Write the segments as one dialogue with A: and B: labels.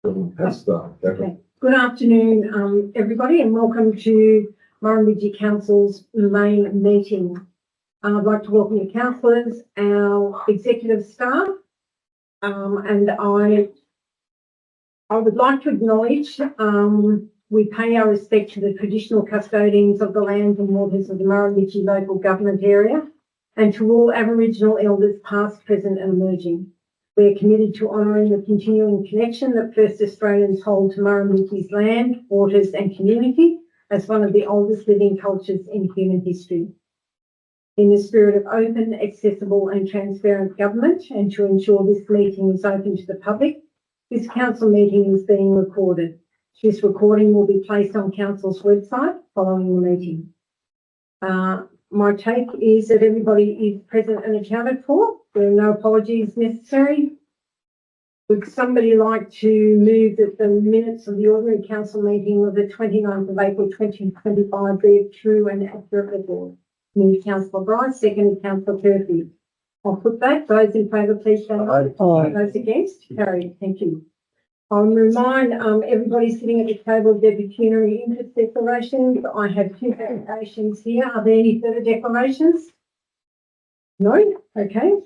A: Okay. Good afternoon, everybody, and welcome to Murrumbidgee Council's main meeting. I'd like to welcome the councillors, our executive staff, and I would like to acknowledge we pay our respect to the traditional custodians of the lands and waters of the Murrumbidgee local government area and to all Aboriginal elders past, present and emerging. We are committed to honouring the continuing connection that First Australians hold to Murrumbidgee's land, waters and community as one of the oldest living cultures in human history. In the spirit of open, accessible and transparent government, and to ensure this meeting is open to the public, this council meeting is being recorded. This recording will be placed on council's website following the meeting. My take is that everybody is present and accounted for. There are no apologies necessary. Would somebody like to move that the minutes of the ordinary council meeting of the 29th of April 2025 be a true and accurate record? Move Councillor Bryce, second Councillor Murphy. I'll put that. Those in favour, please say aye. Those against? Carried. Thank you. I'll remind everybody sitting at the table of their pecuniary interest declarations. I have two declarations here. Are there any further declarations? No? Okay.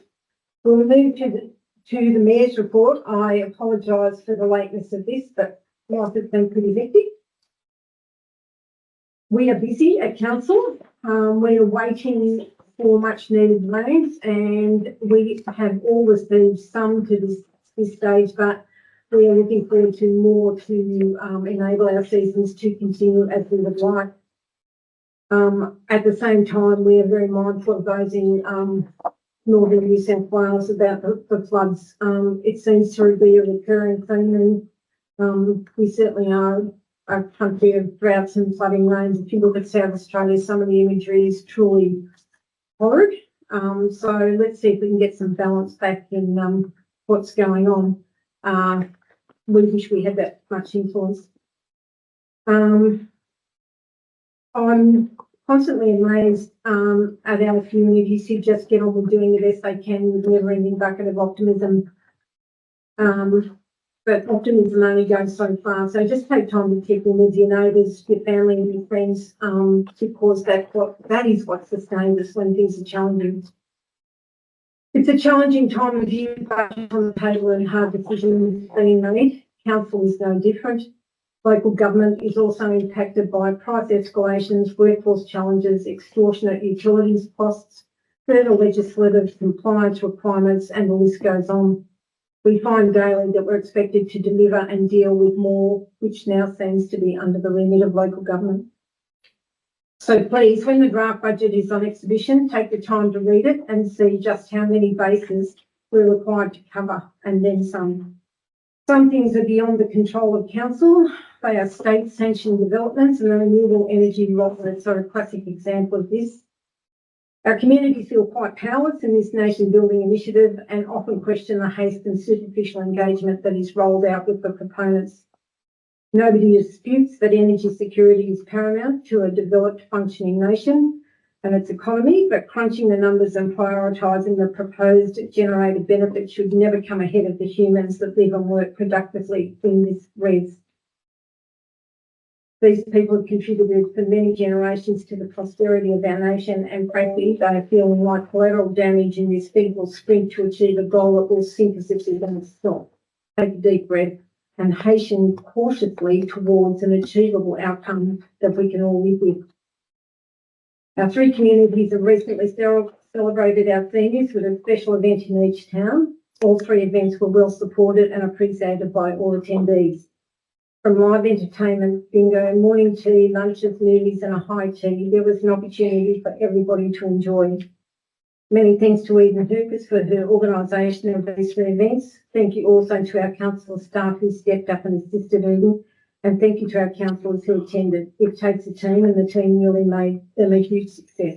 A: We'll move to the Mayor's report. I apologise for the lateness of this, but life has been pretty hectic. We are busy at Council. We are waiting for much needed rains and we have all received some to this stage, but we are looking forward to more to enable our seasons to continue as we would like. At the same time, we are very mindful of those in northern New South Wales about the floods. It seems to be a recurring thing, and we certainly are a country of droughts and flooding rains. If you look at South Australia, some of the imagery is truly horrid. So let's see if we can get some balance back in what's going on. We wish we had that much influence. I'm constantly amazed at our communities who just get on with doing the best they can with a never-ending bucket of optimism. But optimism only goes so far. So just take time to check in with your neighbours, your family and your friends, because that is what sustains us when things are challenging. It's a challenging time of year, budget on the table and hard decisions being made. Council is no different. Local government is also impacted by price escalations, workforce challenges, extortionate utilities costs, further legislative compliance requirements, and the list goes on. We find daily that we're expected to deliver and deal with more, which now seems to be under the remit of local government. So please, when the draft budget is on exhibition, take the time to read it and see just how many bases we're required to cover, and then some. Some things are beyond the control of Council. They are state-sanctioned developments, and the renewable energy allotments are a classic example of this. Our communities feel quite powerless in this nation-building initiative and often question the haste and superficial engagement that is rolled out with the proponents. Nobody disputes that energy security is paramount to a developed, functioning nation and its economy, but crunching the numbers and prioritising the proposed generated benefits should never come ahead of the humans that live and work productively in this res. These people have contributed for many generations to the prosperity of our nation, and frankly, they are feeling like collateral damage in this feeble sprint to achieve a goal that will sink us if we don't stop. Take a deep breath and hasten cautiously towards an achievable outcome that we can all live with. Our three communities have recently celebrated our seniors with a special event in each town. All three events were well supported and appreciated by all attendees. From live entertainment, bingo, morning tea, lunches, movies and a high tea, there was an opportunity for everybody to enjoy. Many thanks to Eden Hoopers for her organisation of these three events. Thank you also to our council staff who stepped up and assisted Eden, and thank you to our councillors who attended. It takes a team, and the team really made them a huge success.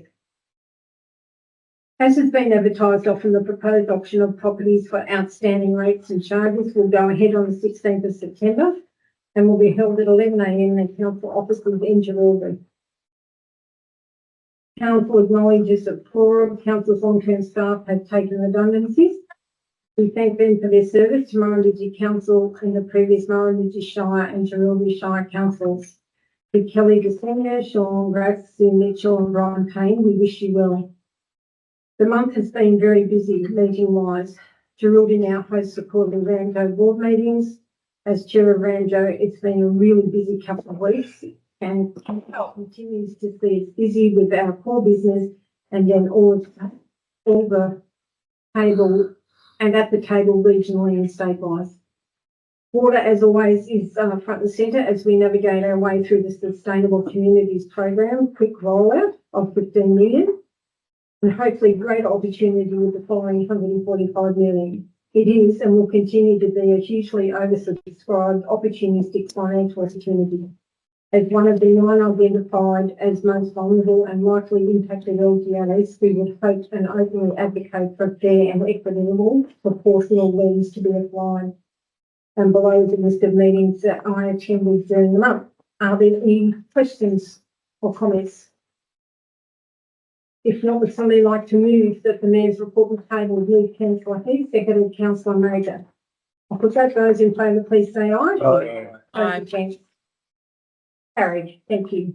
A: As has been advertised, often the proposed auction of properties for outstanding rates and charges will go ahead on the 16th of September and will be held at 11 a.m. in council offices in Geraldry. Council acknowledges that 4 of Council's long-term staff have taken redundancies. We thank them for their service to Murrumbidgee Council and the previous Murrumbidgee Shire and Murrumbidgee Shire councils. To Kelly DeSenia, Sean Grace, Sue Mitchell and Brian Payne, we wish you well. The month has been very busy meeting-wise. Geraldine now hosts the quarterly Ramjo board meetings. As chair of Ramjo, it's been a really busy couple of weeks and continues to see us busy with our core business and then all the table and at the table regionally and statewide. Water, as always, is front and centre as we navigate our way through the Sustainable Communities Program, quick rollout of 15 million, and hopefully great opportunity with the following 145 million. It is and will continue to be a hugely oversubscribed opportunistic financial opportunity. As one of the 9 identified as most vulnerable and likely impacted LGAs, we would hope and openly advocate for fair and equitable proportional lens to be applied. And below is a list of meetings that I attended during the month. Are there any questions or comments? If not, would somebody like to move that the Mayor's report was tabled? Move Councillor Heath, seconded Councillor Major. I'll put that. Those in favour, please say aye.
B: Aye.
A: Aye. Carried. Thank you.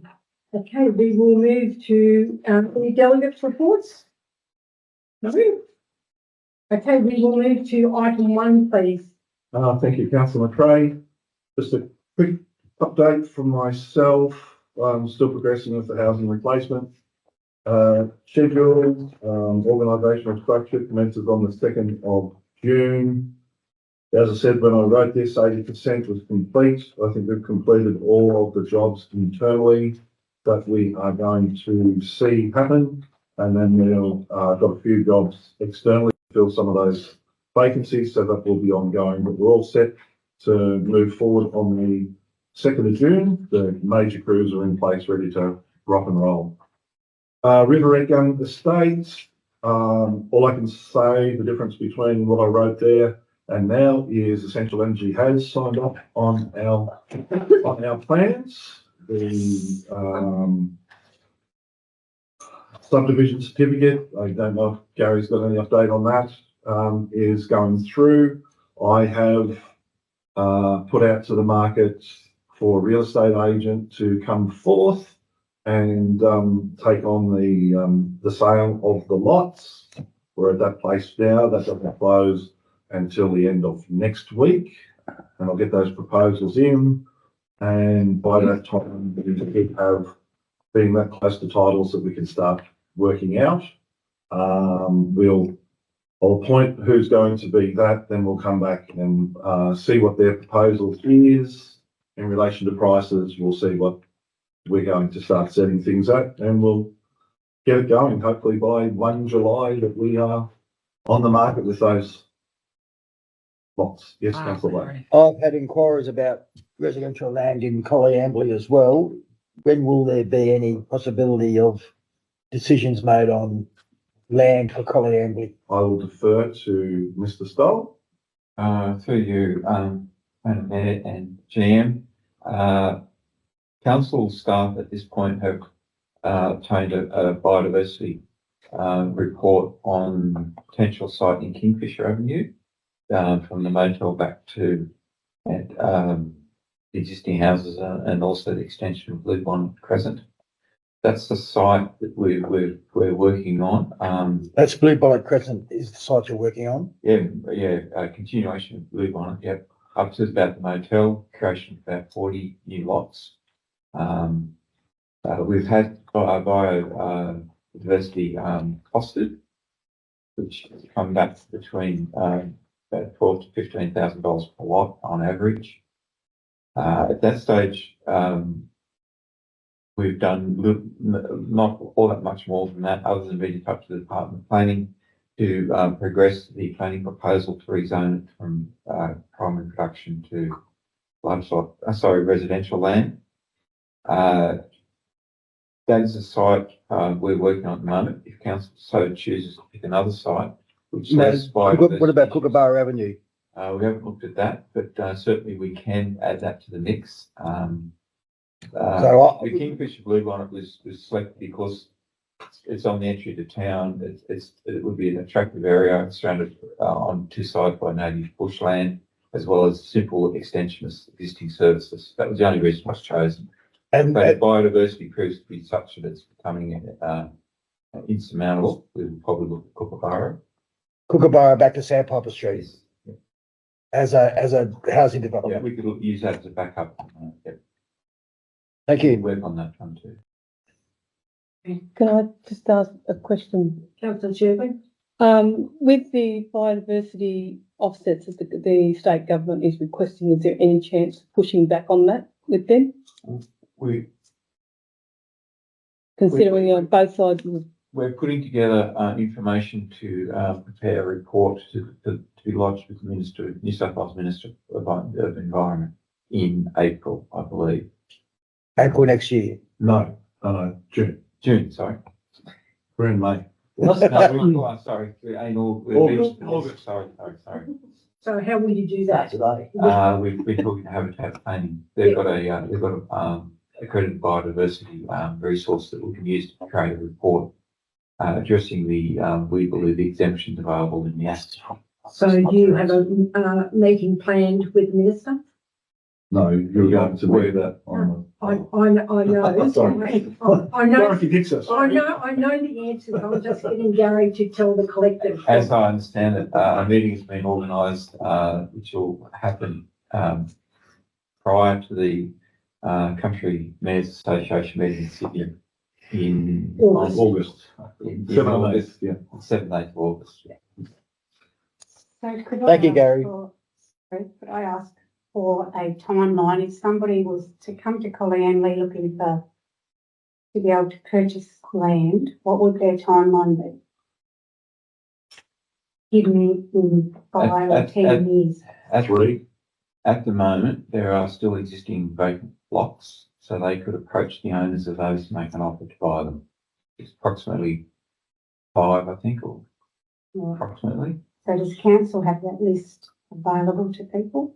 A: Okay, we will move to any delegates' reports. No. Okay, we will move to item 1, please.
B: Thank you, Councillor McRae. Just a quick update from myself. I'm still progressing with the housing replacement schedule. Organisational structure commences on the 2nd of June. As I said, when I wrote this, 80% was complete. I think we've completed all of the jobs internally that we are going to see happen. And then we've got a few jobs externally to fill some of those vacancies, so that will be ongoing. But we're all set to move forward on the 2nd of June. The major crews are in place, ready to rock and roll. River Edgum Estates. All I can say, the difference between what I wrote there and now is Essential Energy has signed off on our plans. The subdivision certificate, I don't know if Gary's got any update on that, is going through. I have put out to the market for a real estate agent to come forth and take on the sale of the lots. We're at that place now. That doesn't close until the end of next week, and I'll get those proposals in. And by that time, we should have being that close to titles that we can start working out. I'll appoint who's going to be that, then we'll come back and see what their proposal is in relation to prices. We'll see what we're going to start setting things at, and we'll get it going. Hopefully by 1 July that we are on the market with those lots. Yes, Councillor.
C: I've had inquiries about residential land in Colliambly as well. When will there be any possibility of decisions made on land for Colliambly?
B: I will defer to Mr. Stoll.
D: Through you, Madam Mayor and GM. Council staff at this point have obtained a biodiversity report on potential site in Kingfisher Avenue, from the motel back to the existing houses and also the extension of Bluebonnet Crescent. That's the site that we're working on.
C: That's Bluebonnet Crescent is the site you're working on?
D: Yeah, continuation of Bluebonnet, yep. Up to about the motel, creation of about 40 new lots. We've had biodiversity costed, which has come back between about $12,000 to $15,000 per lot on average. At that stage, we've done not all that much more than that, other than being in touch with the Department of Planning to progress the planning proposal to rezone it from primary production to residential land. That is a site we're working on at the moment. If council so chooses to pick another site, which
C: what about Kookaburra Avenue?
D: We haven't looked at that, but certainly we can add that to the mix. The Kingfisher Bluebonnet was selected because it's on the entry to town. It would be an attractive area. It's surrounded on two sides by native bushland, as well as simple extension of existing services. That was the only reason it was chosen.
C: And
D: But if biodiversity proves to be such that it's becoming insurmountable, we would probably look at Kookaburra.
C: Kookaburra back to Sandpiper Street as a housing
D: Yeah,
C: development.
D: we could use that as a backup.
C: Thank
D: We'll
C: you.
D: work on that one too.
E: Can I just ask a question?
A: Councillor Sherwin?
E: With the biodiversity offsets that the state government is requesting, is there any chance of pushing back on that with them? Considering on both sides of
D: We're putting together information to prepare a report to be lodged with the Minister, New South Wales Minister of Environment in April, I believe.
C: April next year.
B: No, June.
D: June, sorry.
B: We're in May.
D: No, sorry, we're in August, sorry.
A: So how will you do that?
C: Today.
D: We've been talking to Habitat Planning. They've got a accredited biodiversity resource that we can use to create a report addressing we believe the exemptions available in the Aston.
A: So do you have a meeting planned with the minister?
B: No, you're going to do that on
A: I know.
B: Sorry.
A: I know.
B: Dorothy Dixon.
A: I know the answers. I'm just getting Gary to tell the collective.
D: As I understand it, a meeting has been organised, which will happen prior to the Country Mayors Association meeting in Sydney in
B: August.
D: in
B: 7th,
D: August,
B: yeah.
D: 7th, 8th of August.
F: So could
C: Thank you,
F: ask
C: Gary.
F: Could I ask for a timeline? If somebody was to come to Collianley looking to be able to purchase land, what would their timeline be? Give me in 5 or 10 years.
D: At the moment, there are still existing vacant blocks, so they could approach the owners of those to make an offer to buy them. It's approximately 5, I think, or
F: Right.
D: approximately.
F: So does council have that list available to people?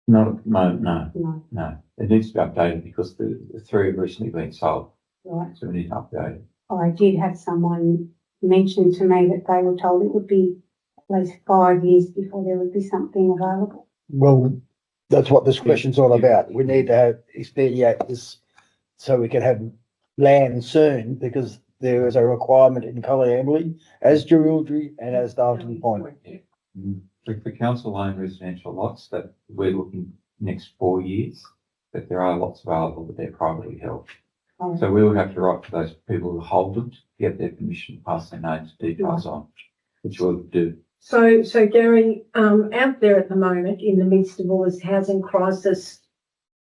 D: Not at the moment,
F: No,
D: no. It needs to be updated because the 3 have recently been sold,
F: right.
D: so we need to update it.
F: I did have someone mention to me that they were told it would be at least 5 years before there would be something available.
C: Well, that's what this question's all about. We need to expedite this so we can have land soon because there is a requirement in Collianley as Jerilderie and as Darton Point.
D: For council owned residential lots that we're looking next 4 years, that there are lots available, but they're privately held.
F: Oh,
D: So we would have to write to those people who hold them to get their permission to pass their names details on, which we'll do.
A: So Gary, out there at the moment, in the midst of all this housing crisis,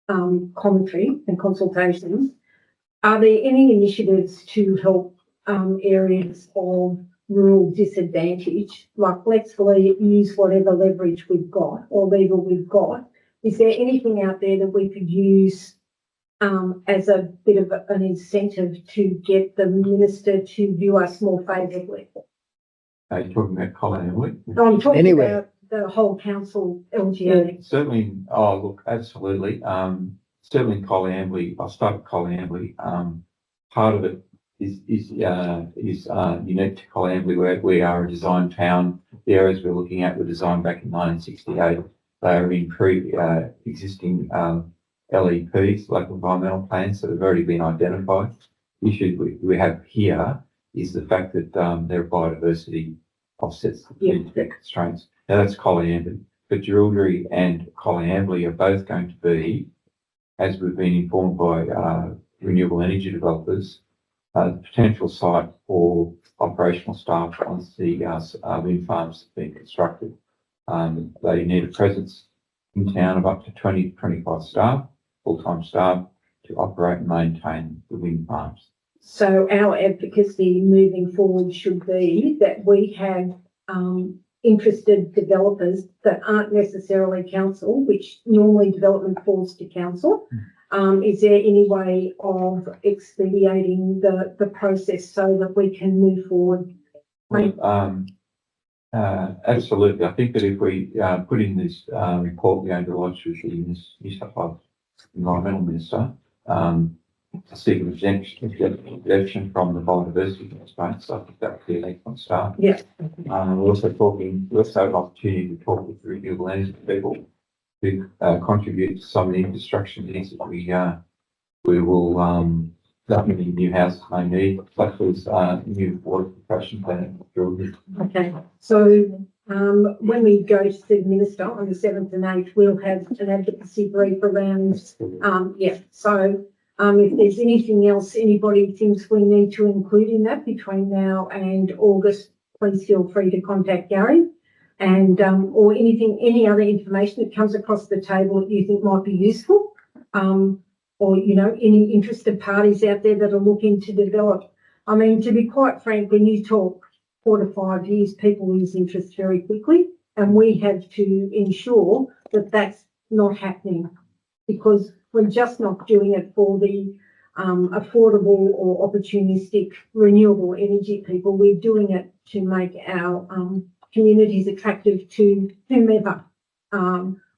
A: commentary and consultations, are there any initiatives to help, areas of rural disadvantage? Like, let's use whatever leverage we've got or lever we've got. Is there anything out there that we could use, as a bit of an incentive to get the minister to view us more favourably?
D: Are you talking about Collianley?
A: No, I'm talking
C: Anywhere.
A: about the whole council LGA.
D: Certainly, look, absolutely. Certainly in Collianley, I'll start with Collianley. Part of it is unique to Collianley, where we are a design town. The areas we're looking at were designed back in 1968. They are in existing LEPs, local environmental plans, that have already been identified. The issue we have here is the fact that there are biodiversity offsets that need to be constraints. Now that's Collianley, but Jerilderie and Collianley are both going to be, as we've been informed by renewable energy developers, the potential site for operational staff once the wind farms have been constructed. They need a presence in town of up to 20 to 25 staff, full-time staff, to operate and maintain the wind farms.
A: So our advocacy moving forward should be that we have interested developers that aren't necessarily council, which normally development falls to council. Is there any way of expediting the process so that we can move forward?
D: Absolutely. I think that if we put in this report we're going to lodge with the New South Wales Environmental Minister, to seek an exemption from the biodiversity constraints. I think that would be an excellent start.
A: Yeah.
D: We're also have an opportunity to talk with the renewable energy people who contribute to some of the infrastructure needs that we will definitely new houses may need, such as new water filtration plant.
A: Okay, so when we go to see the minister on the 7th and 8th, we'll have an advocacy brief around, yeah, so if there's anything else anybody thinks we need to include in that between now and August, please feel free to contact Gary. And or any other information that comes across the table that you think might be useful, or any interested parties out there that are looking to develop. I mean, to be quite frank, when you talk 4 to 5 years, people lose interest very quickly, and we have to ensure that that's not happening, because we're just not doing it for the affordable or opportunistic renewable energy people. We're doing it to make our communities attractive to whomever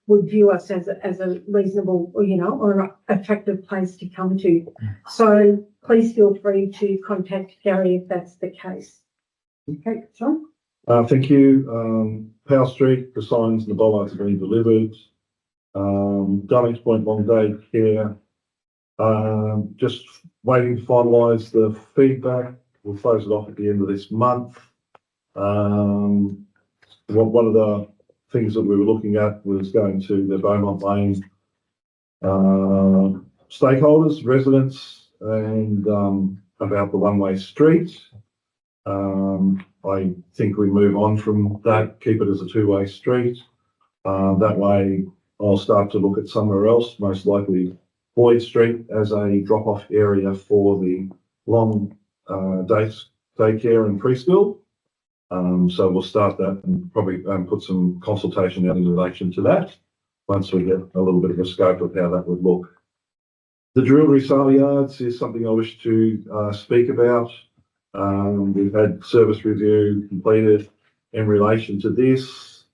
A: would view us as a reasonable, or an attractive place to come to. So please feel free to contact Gary if that's the case. Okay, John?
B: Thank you. Power Street, the signs and the bollards have been delivered. Darlings Point long day care. Just waiting to finalise the feedback. We'll close it off at the end of this month. One of the things that we were looking at was going to the Beaumont Lane stakeholders, residents, and about the one-way street. I think we move on from that, keep it as a two-way street. That way I'll start to look at somewhere else, most likely Boyd Street as a drop-off area for the long daycare and preschool. So we'll start that and probably put some consultation out in relation to that once we get a little bit of a scope of how that would look. The jewellery sale yards is something I wish to speak about. We've had service review completed in relation to this.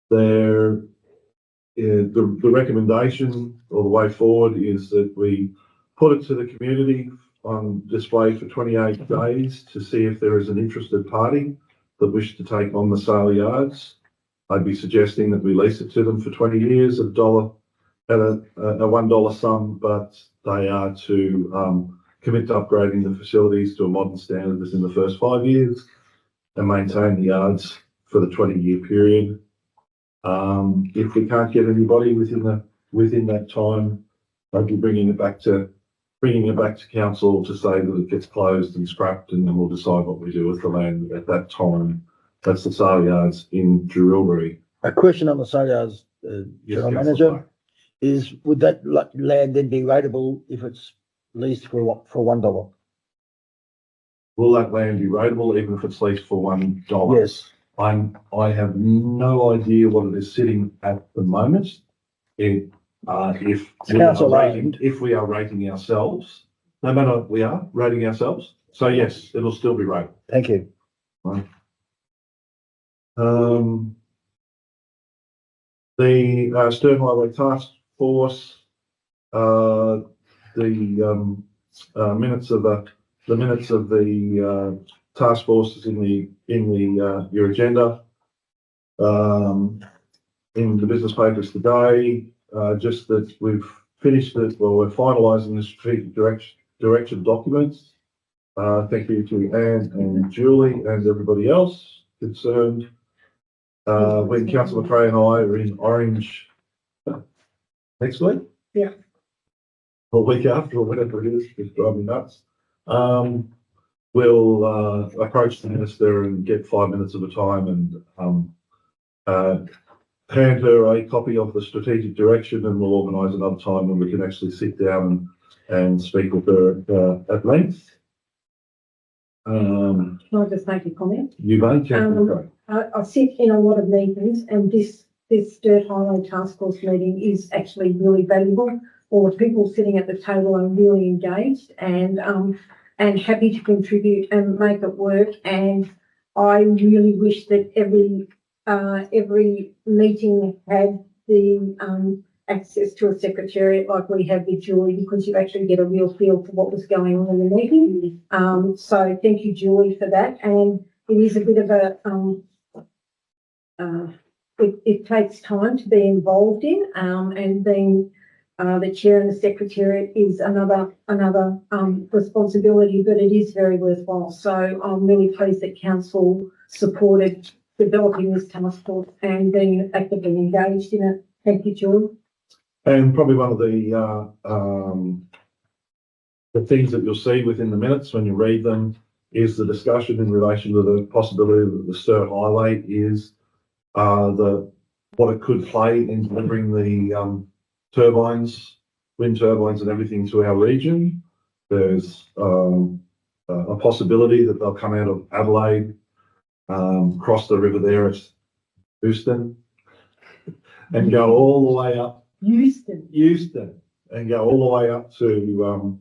B: The recommendation or the way forward is that we put it to the community on display for 28 days to see if there is an interested party that wish to take on the sale yards. I'd be suggesting that we lease it to them for 20 years at a $1 sum, but they are to commit to upgrading the facilities to a modern standard within the first 5 years and maintain the yards for the 20-year period. If we can't get anybody within that time, I'd be bringing it back to council to say that it gets closed and scrapped, and then we'll decide what we do with the land at that time. That's the sale yards in Jewellery.
C: A question on the sale yards, General Manager, is would that land then be rateable if it's leased for $1?
B: Will that land be rateable even if it's leased for $1?
C: Yes.
B: I have no idea what it is sitting at the moment. If we are rating ourselves, no matter what we are rating ourselves. So yes, it'll still be rated.
C: Thank you.
B: Right. The Stern Highway Task Force, the minutes of the task force is in your agenda. In the business papers today, just that we've finished it, well, we're finalising the strategic direction documents. Thank you to Anne and Julie and everybody else concerned. When Councillor McRae and I are in Orange next week,
A: yeah,
B: or week after, or whatever it is, it's driving me nuts. We'll approach the minister and get 5 minutes of a time and hand her a copy of the strategic direction, and we'll organise another time when we can actually sit down and speak with her at length.
A: Can I just make a comment?
B: You may, Councillor McRae.
A: I sit in a lot of meetings, and this Dirt Highway Task Force meeting is actually really valuable. All the people sitting at the table are really engaged and happy to contribute and make it work. And I really wish that every meeting had the access to a secretariat like we have with Julie, because you actually get a real feel for what was going on in the meeting. So thank you, Julie, for that. And it is a bit of a, it takes time to be involved in, and being the chair and the secretariat is another responsibility, but it is very worthwhile. So I'm really pleased that council supported developing this task force and being actively engaged in it. Thank you, Julie.
B: And probably one of the things that you'll see within the minutes when you read them is the discussion in relation to the possibility that the Sturt Highway is what it could play in delivering the turbines, wind turbines and everything to our region. There's a possibility that they'll come out of Adelaide, cross the river there at Houston, and go all the way up Euston, and go all the way up to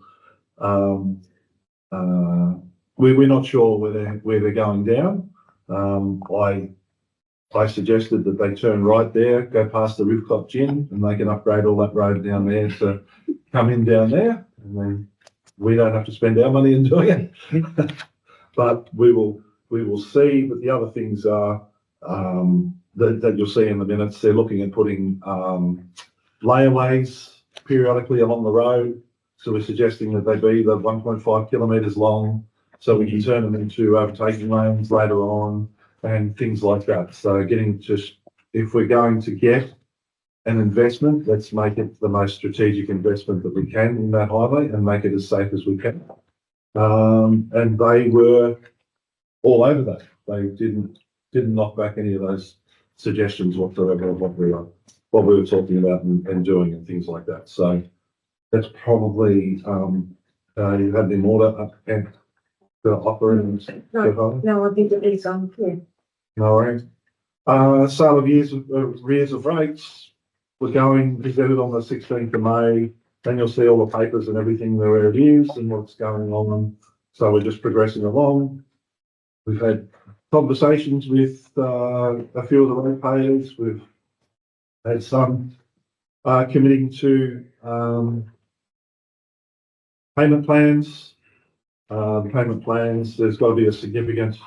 B: we're not sure where they're going down. I suggested that they turn right there, go past the Rivclop Gin, and they can upgrade all that road down there to come in down there, and then we don't have to spend our money in doing it. But we will see. But the other things are that you'll see in the minutes. They're looking at putting layaways periodically along the road. So we're suggesting that they be the 1.5 kilometres long, so we can turn them into overtaking lanes later on and things like that. So if we're going to get an investment, let's make it the most strategic investment that we can in that highway and make it as safe as we can. And they were all over that. They didn't knock back any of those suggestions whatsoever of what we were talking about and doing and things like that. So that's probably you had any more to offer in
A: No, I think it is, yeah.
B: No worries. Sale of arrears of rates. We're going to get it on the 16th of May. Then you'll see all the papers and everything where it is and what's going on. So we're just progressing along. We've had conversations with a few of the ratepayers. We've had some committing to payment plans. The payment plans, there's got to be a significant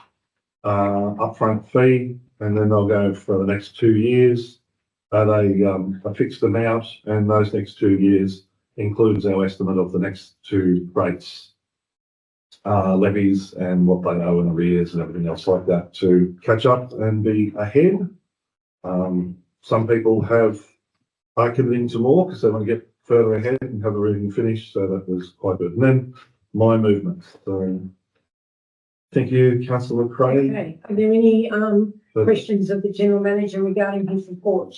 B: upfront fee, and then they'll go for the next 2 years. They a fixed amount, and those next 2 years includes our estimate of the next two rates, levies, and what they owe in arrears and everything else like that to catch up and be ahead. Some people are committing to more because they want to get further ahead and have everything finished, so that was quite good. And then my movement. So thank you, Councillor Craig.
A: Okay. Are there any questions of the General Manager regarding his report?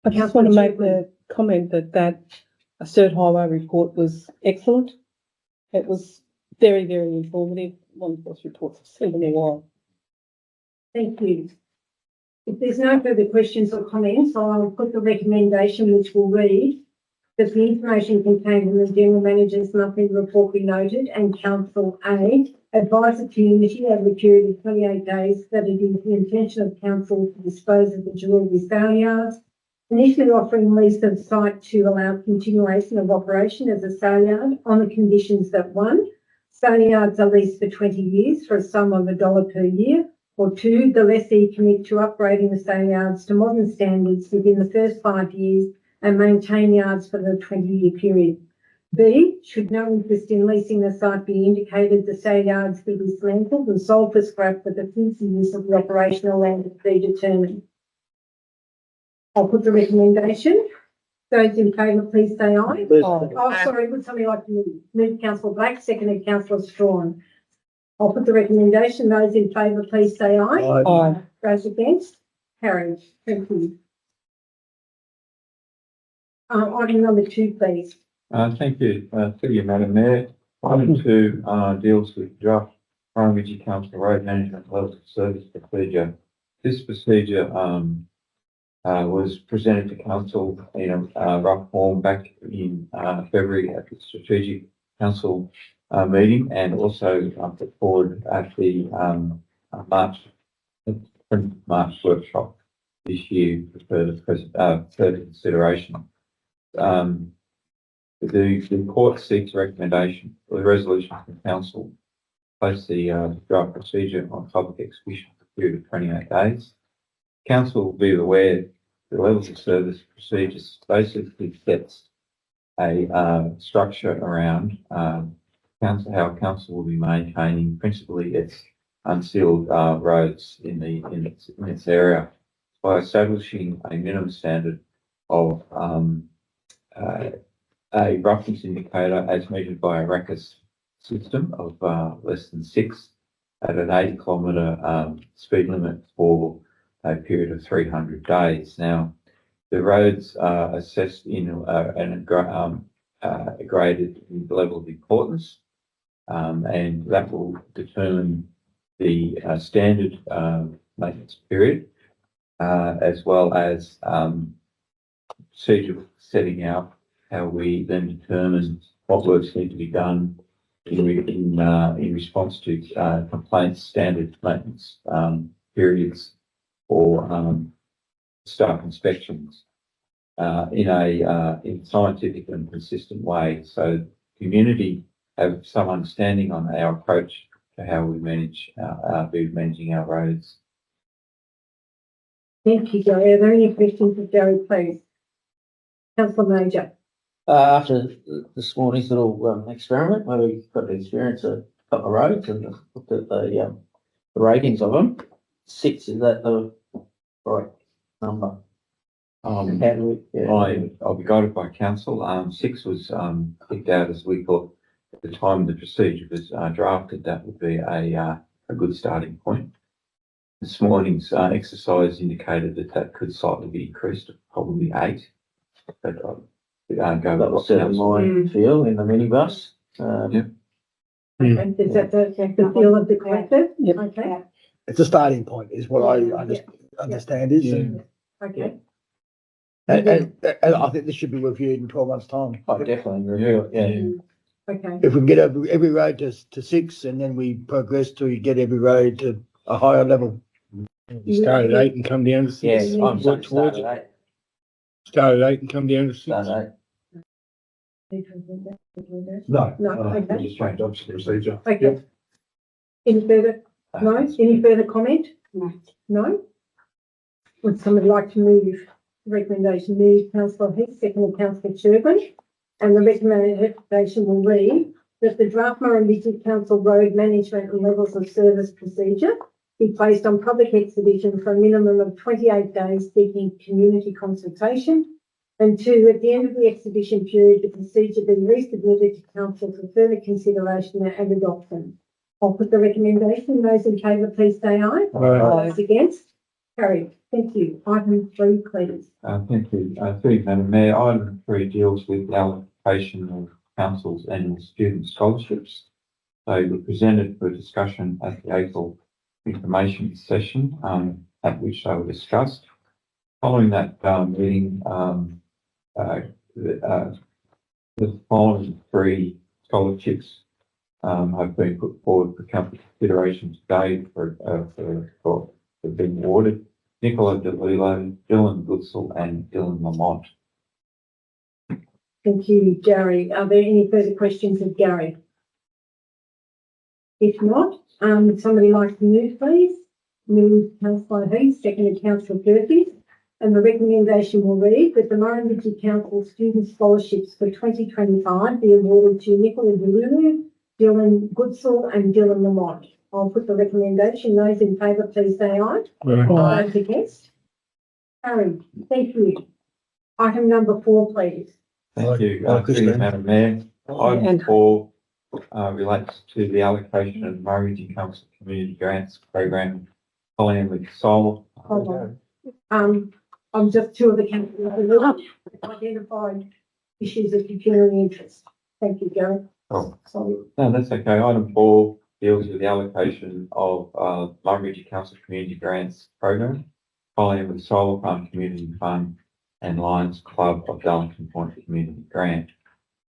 E: I just want to make the comment that Sturt Highway report was excellent. It was very, very informative. One of the best reports I've seen in a while.
A: Thank you. If there's no further questions or comments, I'll put the recommendation, which will read that the information contained in the General Manager's monthly report be noted, and Council A advise the community over a period of 28 days that it is the intention of Council to dispose of the jewellery sale yards, initially offering lease of site to allow continuation of operation as a sale yard on the conditions that 1, sale yards are leased for 20 years for a sum of $1 per year, or 2, the lessee commit to upgrading the sale yards to modern standards within the first 5 years and maintain yards for the 20-year period. B, should no interest in leasing the site be indicated, the sale yards be dismantled and sold for scrap with the future use of the operational land to be determined. I'll put the recommendation. Those in favour, please say aye. Sorry, would somebody like to move? Move Councillor Black, seconded Councillor Strawn. I'll put the recommendation. Those in favour, please say aye.
E: Aye.
A: Those against? Carried. Thank you. Item number 2, please.
D: Thank you, through you, Madam Mayor. Item 2 deals with draft Murrumbidgee Council Road Management Level of Service procedure. This procedure was presented to Council in a rough form back in February at the Strategic Council meeting, and also put forward at the March workshop this year for further consideration. The court seeks recommendation for the resolution from council, place the draft procedure on public exhibition for a period of 28 days. Council will be aware the levels of service procedures basically sets a structure around council, how council will be maintaining principally its unsealed roads in its area by establishing a minimum standard of a roughness indicator as measured by a RACUS system of less than 6 at an 80-kilometre speed limit for a period of 300 days. Now, the roads are assessed and graded in the level of importance, and that will determine the standard maintenance period, as well as procedure setting out how we then determine what works need to be done in response to complaints, standard maintenance periods for staff inspections in a scientific and consistent way. So community have some understanding on our approach to how we be managing our roads.
A: Thank you, Gary. Are there any questions for Gary, please? Councillor Major.
G: After this morning's little experiment where we got to experience a couple of roads and looked at the ratings of them, 6 is that the right number? How do we, yeah.
D: I'll be guided by council. 6 was picked out as we thought at the time the procedure was drafted. That would be a good starting point. This morning's exercise indicated that could slightly be increased to probably 8. But
G: That was certainly my feel in the minibus.
A: Okay, is that the feel of the collective?
E: Yep.
A: Okay,
C: It's a starting point is what I understand is.
A: okay.
C: And I think this should be reviewed in 12 months' time.
G: I definitely review it, yeah.
A: Okay,
C: If we can get every road to 6 and then we progress to get every road to a higher level.
H: You start at 8 and come down to 6.
G: Yes, I'm
H: Work
G: saying
H: towards
G: start
H: it.
G: at 8.
H: Start at 8 and come down to 6.
G: Start at 8.
B: No.
A: No, okay.
B: We'll just change up to the procedure.
A: Okay. Any further, no, any further comment?
F: No.
A: No? Would somebody like to move the recommendation? Move councillor Heath, second councillor Sherburn. And the recommendation will read that the draft Murrumbidgee Council road management and levels of service procedure be placed on public exhibition for a minimum of 28 days seeking community consultation. And 2, at the end of the exhibition period, the procedure be resubmitted to council for further consideration and adoption. I'll put the recommendation. Those in favour, please say aye. Those against? Carried. Thank you. Item 3, please.
D: Thank you. Through you, Madam Mayor, item 3 deals with the allocation of council's annual student scholarships. They were presented for discussion at the April information session, at which they were discussed. Following that meeting, the following 3 scholarships have been put forward for consideration today for being awarded. Nicola DeLillo, Dylan Goodsell and Dylan Lamont.
A: Thank you, Gary. Are there any further questions of Gary? If not, would somebody like to move, please? Move councillor Heath, seconded councillor Purpose. And the recommendation will read that the Murrumbidgee Council student scholarships for 2025 be awarded to Nicola DeLillo, Dylan Goodsell and Dylan Lamont. I'll put the recommendation. Those in favour, please say aye.
H: Aye.
A: Those against? Carried. Thank you. Item number 4, please.
D: Thank you.
C: Like
D: Through you, Madam Mayor. Item
E: And-
D: 4 relates to the allocation of Murrumbidgee Council Community Grants Program, Colleen Solar.
A: Hold on. I'm just 2 of the councillors who have identified issues of pecuniary interest. Thank you, Gary.
D: Oh.
A: Sorry.
D: No, that's okay. Item 4 deals with the allocation of Murrumbidgee Council Community Grants Program, Colleen Solar Farm Community Fund and Lions Club of Darlington Point Community Grant.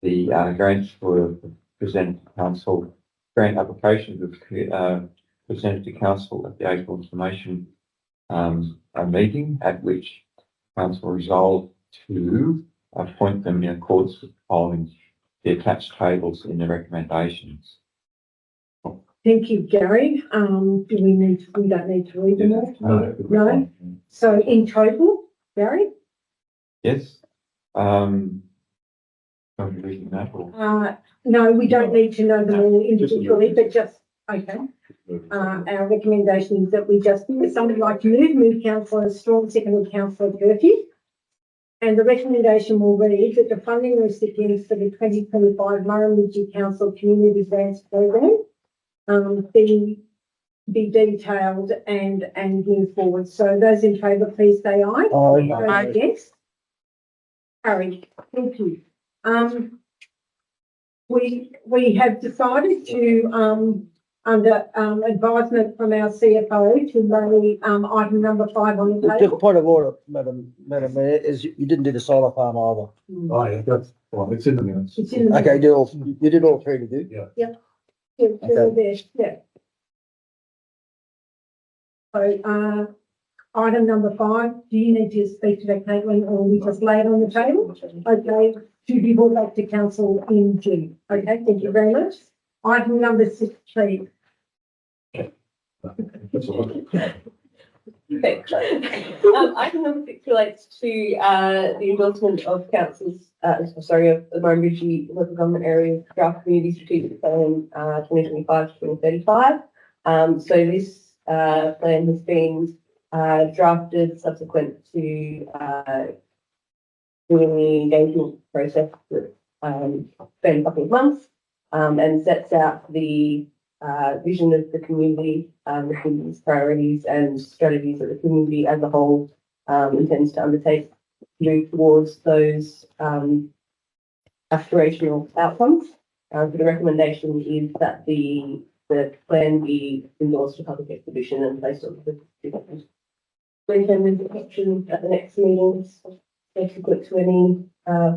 D: The grants were presented to council. Grant applications were presented to council at the April information a meeting at which council resolved to appoint them in accordance with following the attached tables in the recommendations.
A: Thank you, Gary. Do we don't need to read them all? No? So in total, Gary?
D: Yes. I'm reading that or?
A: No, we don't need to know them all individually, but just, okay. Our recommendation is that we just, if somebody like to move councillor Strong, seconded councillor Durkee. And the recommendation will read that the funding recipients for the 2025 Murrumbidgee Council Community Grants Program be detailed and move forward. So those in favour, please say aye.
C: Aye.
A: Those against? Carried. Thank you. We have decided to, under advisement from our CFO, to lay item number 5 on the
C: Just
A: table.
C: point of order, Madam Mayor, is you didn't do the solar farm either.
B: Oh, yeah, that's, well, it's in the minutes.
A: It's in the
C: Okay, you did all three to do?
B: Yeah.
A: they're all there, yeah. So, item number 5, do you need to speak to that, Caitlin, or we just lay it on the table? Okay, to be brought back to council in June. Okay, thank you very much. Item number 6, please.
B: That's all right.
I: Okay. Item number 6 relates to the endorsement of council's, of the Murrumbidgee local government area draft community strategic plan 2025 to 2035. So this plan has been drafted subsequent to doing the engagement process that spent a couple of months and sets out the vision of the community, the community's priorities and strategies that the community as a whole intends to undertake to move towards those aspirational outcomes. The recommendation is that the plan be endorsed for public exhibition and placed on the adoption at the next meeting, subsequent to any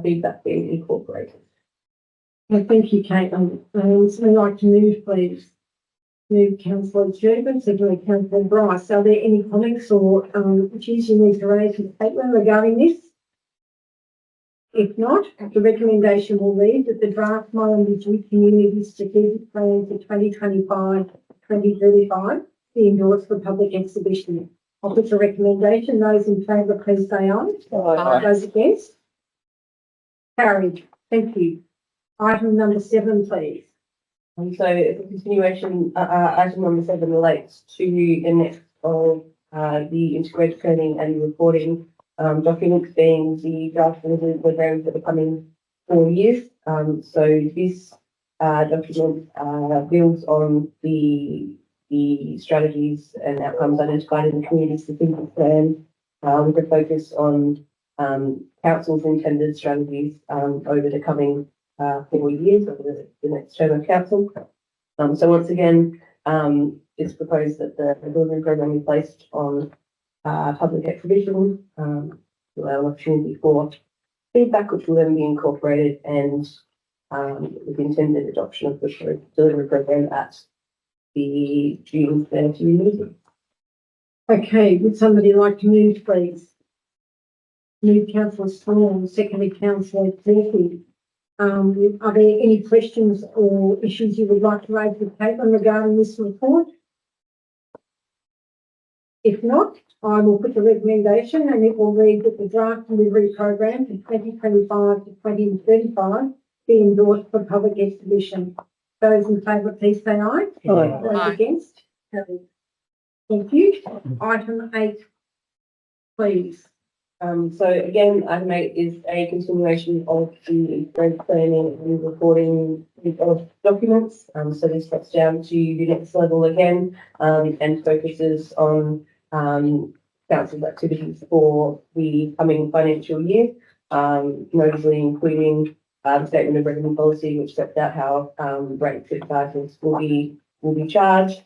I: feedback being incorporated.
A: Well, thank you, Caitlin. Somebody like to move, please. Move councillor Jurgen, secondly councillor Bryce. Are there any comments or issues you need to raise with Caitlin regarding this? If not, the recommendation will read that the draft Murrumbidgee Community Strategic Plan for 2025-2035 be endorsed for public exhibition. I'll put the recommendation. Those in favour, please say aye.
I: Aye.
A: Those against? Carried. Thank you. Item number 7, please.
I: And so as a continuation, item number 7 relates to the next of the integrated training and reporting documents being the draft delivery program for the coming 4 years. So this document builds on the strategies and outcomes identified in the community strategic plan with a focus on council's intended strategies over the coming 4 years over the next term of council. So once again, it's proposed that the delivery program be placed on public exhibition to allow an opportunity for feedback, which will then be incorporated and with the intended adoption of the delivery program at the June 30 meeting.
A: Okay, would somebody like to move, please? Move councillor Strong, secondly councillor Durkee. Are there any questions or issues you would like to raise with Caitlin regarding this report? If not, I will put the recommendation and it will read that the draft delivery program for 2025 to 2035 be endorsed for public exhibition. Those in favour, please say aye.
E: Aye.
A: Those against? Carried. Thank you. Item 8, please.
I: So again, item 8 is a continuation of the grant planning and reporting of documents. So this drops down to the next level again and focuses on council's activities for the coming financial year, notably including the statement of revenue policy, which sets out how rate supervisors will be charged,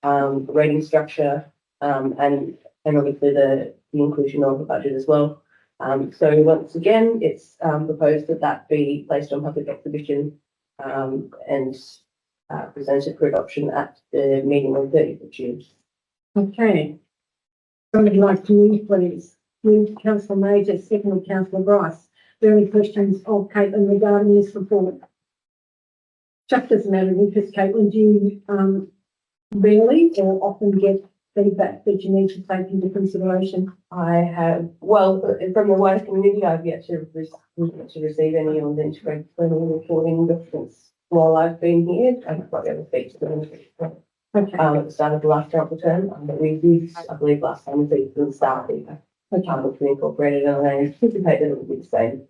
I: the rating structure, and obviously the inclusion of the budget as well. So once again, it's proposed that be placed on public exhibition and presented for adoption at the meeting on 30th of June.
A: Okay. Somebody like to move, please. Move Councillor Major, second Councillor Bryce. Are there any questions of Caitlin regarding this report? Just as a matter of interest, Caitlin, do you rarely or often get feedback that you need to take into consideration?
I: I have, well, from the wider community, I've yet to receive any on the integrated learning reporting documents while I've been here. I've got the other speak to them.
A: Okay.
I: At the start of the last council term, but we did, I believe last time we did the start, which we incorporated and I anticipate that it will be the same.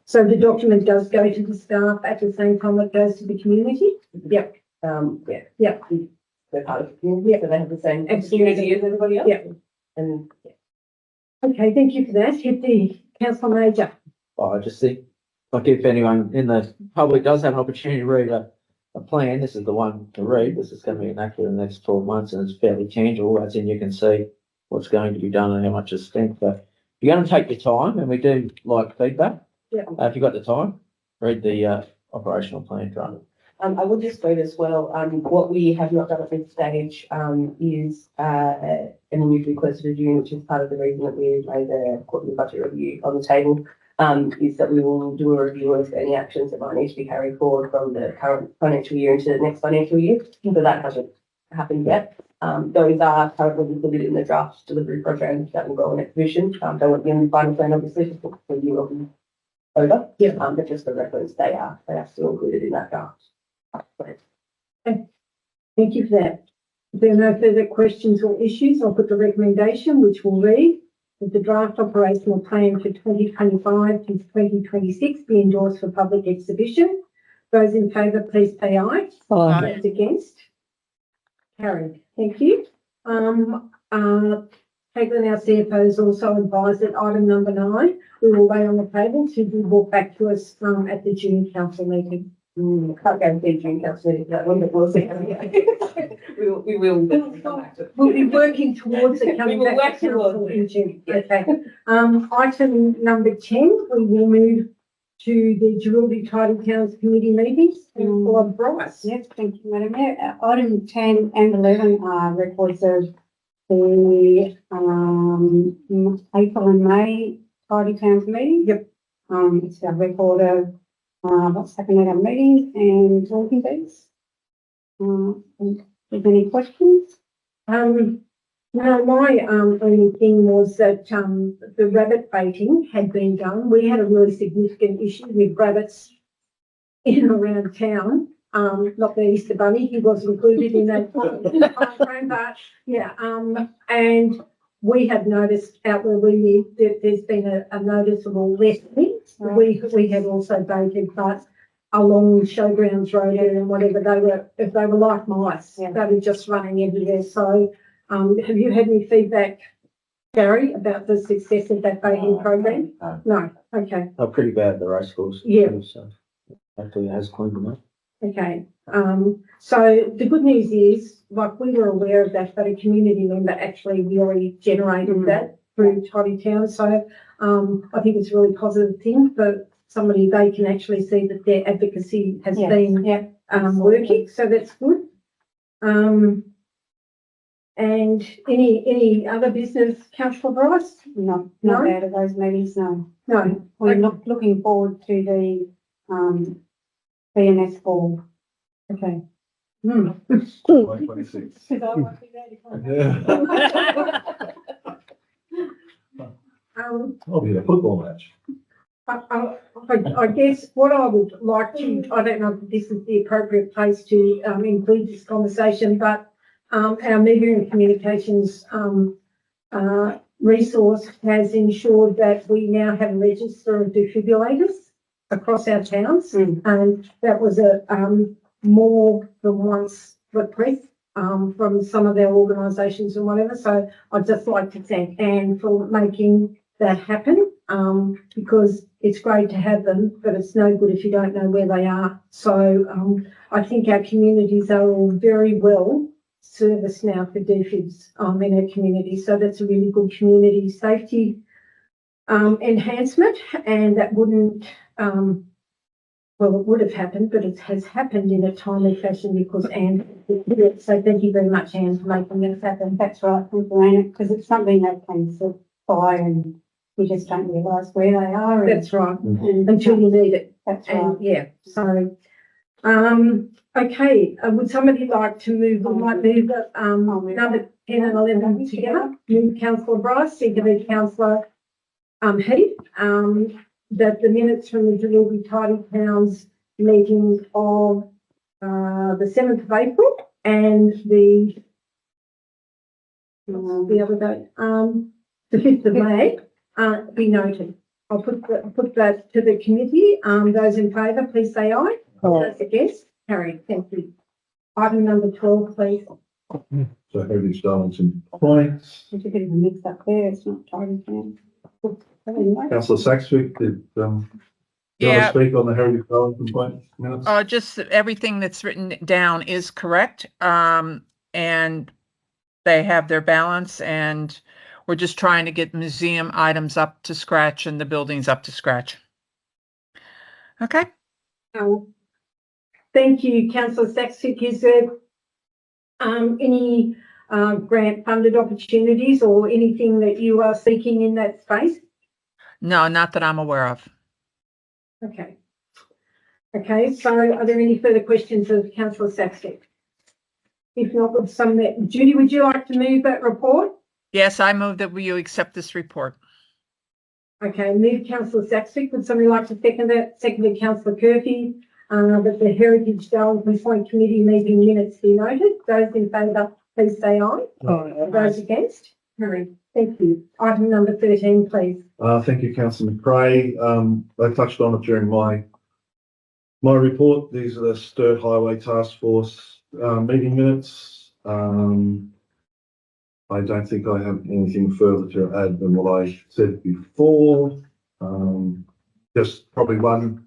A: So the document does go to the staff at the same time it goes to the community? Yep.
I: Yeah.
A: Yep.
I: They're part of the community, so they have the same
A: Absolutely.
I: opportunity as everybody else.
A: Yep.
I: And
A: Okay, thank you for that. Hit the Councillor Major.
G: I just think, like if anyone in the public does have an opportunity to read a plan, this is the one to read. This is going to be enacted in the next 12 months and it's fairly tangible, as in you can see what's going to be done and how much is spent. But you're going to take your time and we do like feedback.
A: Yeah.
G: If you've got the time, read the operational plan draft.
I: I would just note as well, what we have not done at this stage, is, an unusually close to June, which is part of the reason that we laid the quarterly budget review on the table, is that we will do a review of any actions that might need to be carried forward from the current financial year into the next financial year. So that hasn't happened yet. Those are currently included in the draft delivery program that will go on exhibition. They won't be in the final plan, obviously, just for review of them over.
A: Yeah.
I: But just for reference, they are still included in that draft.
A: Thank you for that. If there are no further questions or issues, I'll put the recommendation, which will read that the draft operational plan for 2025 to 2026 be endorsed for public exhibition. Those in favour, please say aye.
E: Aye.
A: Those against? Carried. Thank you. Caitlin, our CFO, has also advised that item number 9, we will lay on the table to be brought back to us at the June council meeting.
I: Can't guarantee June council meeting that one, but we'll see. We will come back to it.
A: We'll be working towards it coming
I: We will
A: back to
I: work towards
A: council
I: it.
A: in June. Okay. Item number 10, we will move to the Jerilderie Tidy Towns Committee meetings. Councillor Bryce.
F: Yes, thank you, Madam Mayor. Item 10 and 11 are records of the, April and May Tidy Towns meeting.
A: Yep.
F: It's a record of, what's happened at our meetings and talking things. Is there any questions?
A: No, my only thing was that the rabbit baiting had been done. We had a really significant issue with rabbits in and around town. Not the Easter Bunny, he was included in that timeframe, but yeah. And we have noticed out where we live that there's been a noticeable lessening. We had also baited, but along Showgrounds Road and whatever, they were like mice.
F: Yeah.
A: They were just running everywhere. So have you had any feedback, Gary, about the success of that baiting program? No. Okay.
G: They're pretty bad at the race course.
A: Yeah.
G: So hopefully it has cleaned them up.
A: Okay. So the good news is, like, we were aware of that, but a community member actually really generated that through Tidy Town. So I think it's a really positive thing for somebody. They can actually see that their advocacy has been working. So that's good. And any other business, Councillor Bryce?
F: Not
A: No?
F: out of those meetings, no.
A: No.
F: We're not looking forward to the, BNS ball.
A: Okay.
B: 2026.
F: Because I won't be there to
B: Yeah. I'll be at a football match.
A: I guess what I would like to, I don't know if this is the appropriate place to include this conversation, but our media and communications resource has ensured that we now have a register of defibrillators across our towns, and that was a more than once request from some of our organisations and whatever. So I'd just like to thank Anne for making that happen, because it's great to have them, but it's no good if you don't know where they are. So I think our communities are all very well serviced now for defibs in our community. So that's a really good community safety enhancement, and that wouldn't well, it would have happened, but it has happened in a timely fashion because Anne did it. So thank you very much, Anne, for making this happen.
F: That's right, because it's something they can supply and you just don't realise where they are. and-
A: That's right,
F: and
A: until you need it.
F: That's right.
A: And yeah, so, okay, would somebody like to move, we might move, number 10 and 11 together? Move councillor Bryce, seconded councillor, Heath, that the minutes from the Delivery Title Towns meeting of, the 7th of April and the other day, the 5th of May, be noted. I'll put that to the committee. Those in favour, please say aye. Those against, carried. Thank you. Item number 12, please.
B: So Heritage Darlington points.
F: There's a bit of a mix up there, it's not totally fair. Anyway,
B: Councillor Saxby, did, you want to
J: Yeah,
B: speak on the Heritage Darlington point minutes?
J: just that everything that's written down is correct. And they have their balance and we're just trying to get museum items up to scratch and the buildings up to scratch. Okay,
A: Thank you, councillor Saxic. Is there any grant funded opportunities or anything that you are seeking in that space?
J: no, not that I'm aware of.
A: Okay. Okay, so are there any further questions of councillor Saxic? If not, would Judy, would you like to move that report?
J: Yes, I move that you accept this report.
A: Okay, move councillor Saxic. Would somebody like to second that? Seconded councillor Curfew. That the Heritage Darlington Point Committee meeting minutes be noted. Those in favour, please say aye. Those against? Carried. Thank you. Item number 13, please.
B: Thank you, councillor McRae. I touched on it during my report. These are the Sturt Highway Task Force, meeting minutes. I don't think I have anything further to add than what I said before. Just probably one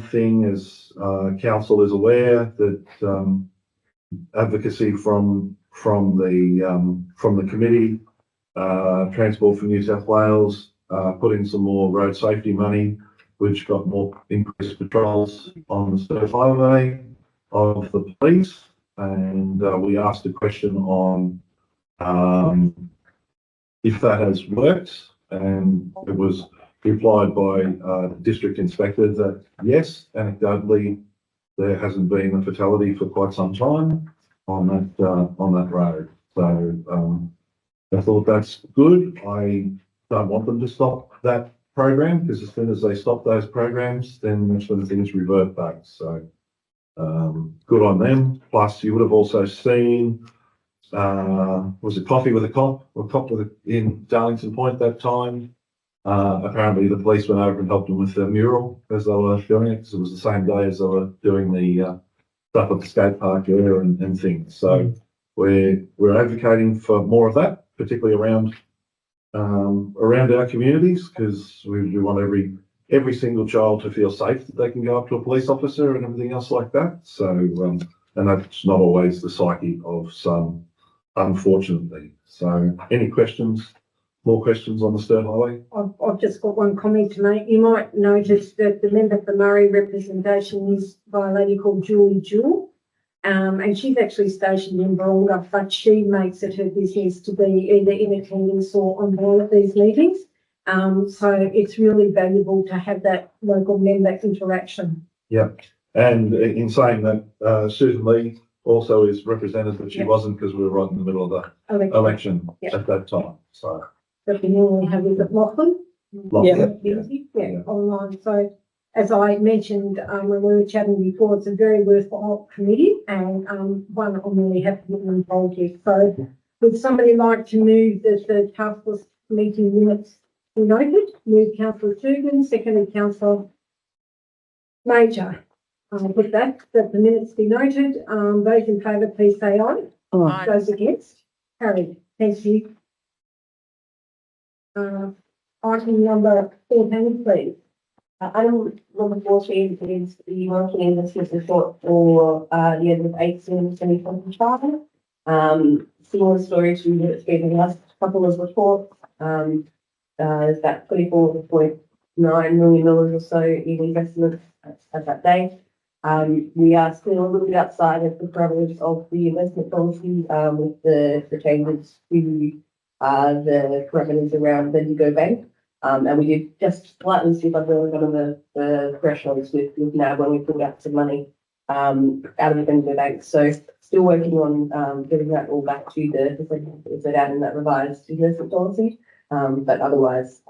B: thing is, council is aware that, advocacy from the committee, Transport for New South Wales, put in some more road safety money, which got more increased patrols on the Sturt Highway of the police. And, we asked a question on, if that has worked, and it was replied by the district inspector that yes, anecdotally, there hasn't been a fatality for quite some time on that road. So I thought that's good. I don't want them to stop that program because as soon as they stop those programs, then that's when things revert back. So good on them. Plus, you would have also seen. Was it Coffee with a Cop or Cop with in Darlington Point that time? Apparently the police went over and helped them with the mural as they were doing it because it was the same day as they were doing the stuff at the skate park there and things. So we're advocating for more of that, particularly around our communities, because we want every single child to feel safe that they can go up to a police officer and everything else like that. So and that's not always the psyche of some, unfortunately. So any questions? More questions on the Sturt Highway?
A: I've just got one comment to make. You might notice that the member for Murray representation is by a lady called Julie Jewell. And she's actually stationed in Barossa, but she makes it her business to be either in attendance or on board at these meetings. So it's really valuable to have that local member interaction.
B: Yeah. And in saying that, Susan Lee also is represented, but she wasn't because we were right in the middle of the election at that time. So.
A: That we normally have is at Lachlan.
B: Yeah.
A: Online. So as I mentioned when we were chatting before, it's a very worthwhile committee and one I'm really happy to get involved with. So would somebody like to move that the task force meeting minutes be noted? Move councillor Toogan, seconded councillor Major. With that the minutes be noted. Those in favour, please say aye.
J: Aye.
A: Those against? Carried. Thank you. Item number 14, please.
I: Item number 14 is the working investment report for the end of April 2025. Similar story to the last couple of reports. There's about 24.9 $9 million or so in investments at that date. We are still a little bit outside of the parameters of the investment policy, with the changes to the parameters around the Indigo Bank. And we did just slightly slip under one of the thresholds with NAB when we pulled out some money out of the Indigo Bank. So still working on getting that all back to the percentage that was set out in that revised investment policy. But otherwise,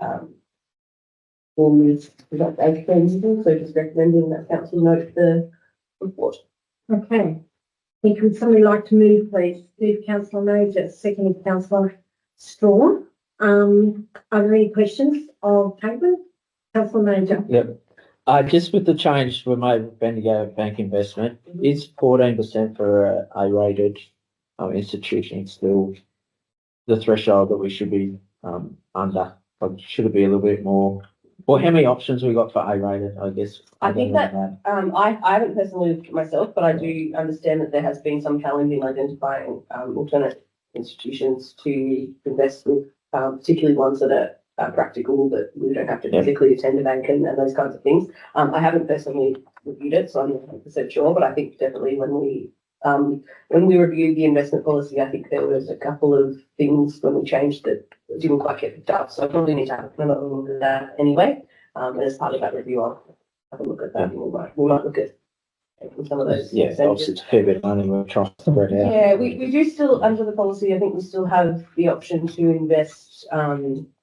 I: we'll move to that as per usual. So just recommending that council note the report.
A: Okay. Thank you. Would somebody like to move, please? Move councillor Major, seconded councillor Strawn. Are there any questions of Caitlin? Councillor Major.
G: Yep. Just with the change we made with Bendigo Bank investment, is 14% for a rated institution still the threshold that we should be under? Or should it be a little bit more? Or how many options we got for A rated, I guess?
I: I think that, I haven't personally looked at myself, but I do understand that there has been some challenge in identifying alternate institutions to invest with, particularly ones that are practical, that we don't have to physically attend a bank and those kinds of things. I haven't personally reviewed it, so I'm not 100% sure, but I think definitely when we reviewed the investment policy, I think there was a couple of things when we changed that didn't quite get picked up. So I probably need to have another look at that anyway. And as part of that review, I'll have a look at that. And we might look at some of those.
G: Yeah, obviously it's a fair bit of money we're trying to spread out.
I: Yeah, we do still, under the policy, I think we still have the option to invest.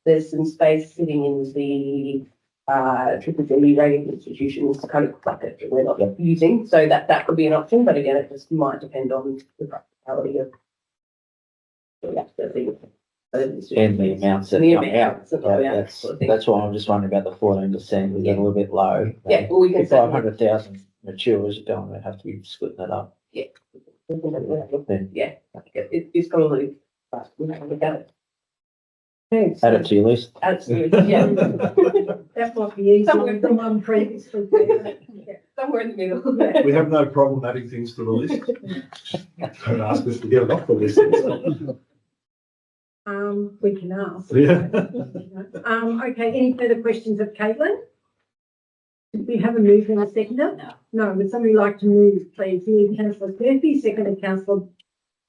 I: There's some space sitting in the BBB rating institutions kind of bucket that we're not using. So that could be an option, but again, it just might depend on the practicality of the thing.
G: And the amounts that
I: The
G: come
I: amounts
G: out.
I: that go
G: Right,
I: out,
G: that's,
I: sort of thing.
G: that's why I'm just wondering about the 14%, is that a little bit low?
I: Yeah, well, we can
G: If
I: certainly-
G: 500,000 matures, you don't have to be splitting that up.
I: Yeah, it's probably, we have to look at it.
A: Thanks.
G: Add it to your list.
I: Absolutely, yeah.
A: That might be easier than the one previously. Yeah.
I: Somewhere in the middle.
B: We have no problem adding things to the list. Don't ask us to get it off the list.
A: We can ask.
B: Yeah.
A: Okay, any further questions of Caitlin? Did we have a move in a seconder? No. Would somebody like to move, please? Move councillor Murphy, seconded councillor.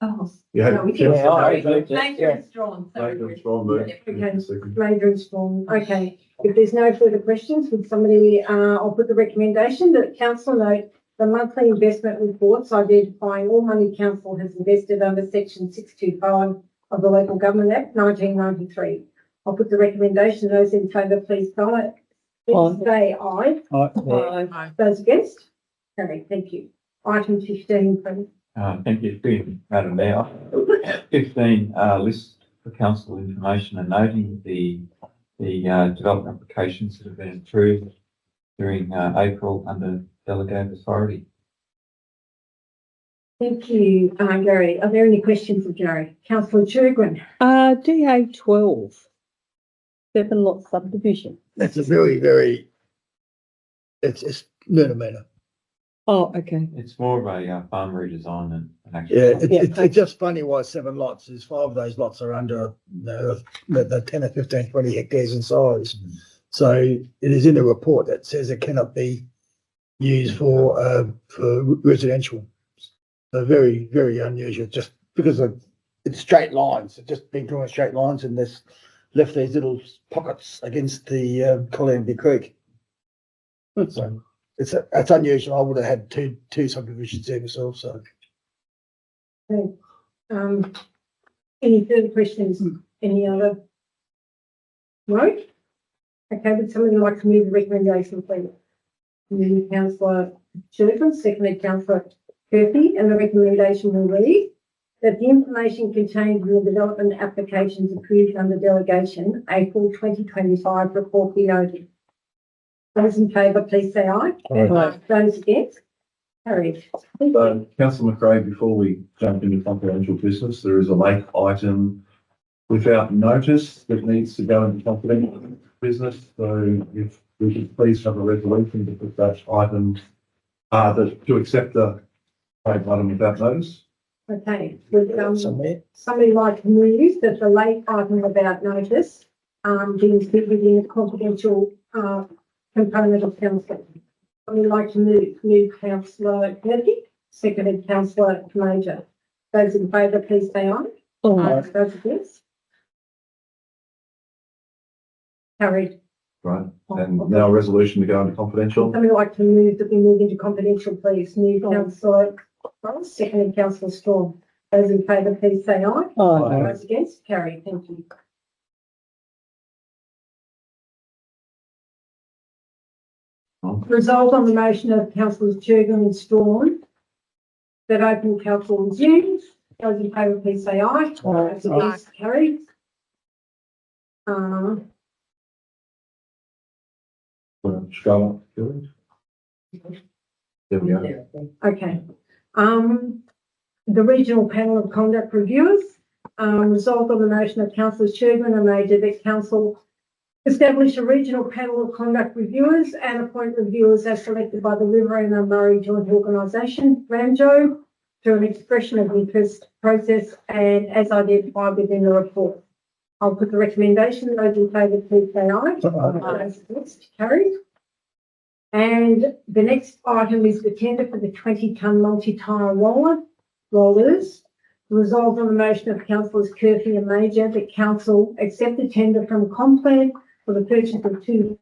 F: Oh,
B: Yeah.
A: No, we did.
G: Yeah, I
A: Sorry.
G: agree.
F: Major and Strong.
B: Major Strong move.
A: Okay.
B: Second.
A: Major and Strong. Okay. If there's no further questions, would somebody, I'll put the recommendation that council note the monthly investment reports identifying all money council has invested under section 625 of the Local Government Act 1993. I'll put the recommendation. Those in favour, please say aye.
J: Aye.
A: Those against? Carried. Thank you. Item 15, please.
D: Thank you, Madam Mayor. 15, list for council information and noting the development applications that have been approved during April under delegated authority.
A: Thank you, Gary. Are there any questions of Gary? Councillor Churgwin.
E: DA 12, 7 lot subdivision.
C: That's a very, it's millimetre.
E: Oh, okay.
D: It's more of a farm redesign than an actual.
C: Yeah,
E: Yeah.
C: it's just funny why 7 lots, is 5 of those lots are under the 10 or 15, 20 hectares in size. So it is in the report that says it cannot be used for residential. So very, very unusual, just because it's straight lines, it's just been drawn straight lines and this left these little pockets against the Council Creek. So it's unusual. I would have had two subdivisions there myself, so.
A: Any further questions? Any other? No? Okay, would somebody like to move the recommendation, please? Move councillor Churgwin, seconded councillor Murphy, and the recommendation will read that the information contained in the development applications approved under delegation April 2025 report be noted. Those in favour, please say aye.
E: Aye.
A: Those against? Carried.
B: Councillor McRae, before we jump into confidential business, there is a late item without notice that needs to go into confidential business. So if we could please have a resolution to put that item, to accept the late item without notice.
A: Okay, would
C: Somewhere.
A: somebody like to move that the late item without notice be included in the confidential component of council. I would like to move councillor Murphy, seconded councillor Major. Those in favour, please say aye. Those against? Carried.
B: Right, and now a resolution to go into confidential.
A: Somebody like to move that we move into confidential, please. Move councillor Ross, seconded councillor Storm. Those in favour, please say aye. Those against? Carried. Thank you. Resolved on the motion of councillors Jurgen and Storm that open council resumes. Those in favour, please say aye. Those against? Carried.
B: Scarlett, there we go.
A: Okay. The regional panel of conduct reviewers, resolved on the motion of councillors Sherburne and Major that council establish a regional panel of conduct reviewers and appoint reviewers as selected by the Riverina and Murray Joint Organisation, RAMJO, through an expression of interest process and as identified within the report. I'll put the recommendation. Those in favour, please say aye. Those against? Carried. And the next item is the tender for the 20-tonne multi-tire rollers. Resolved on the motion of councillors Curfew and Major that council accept the tender from Complan for the purchase of 2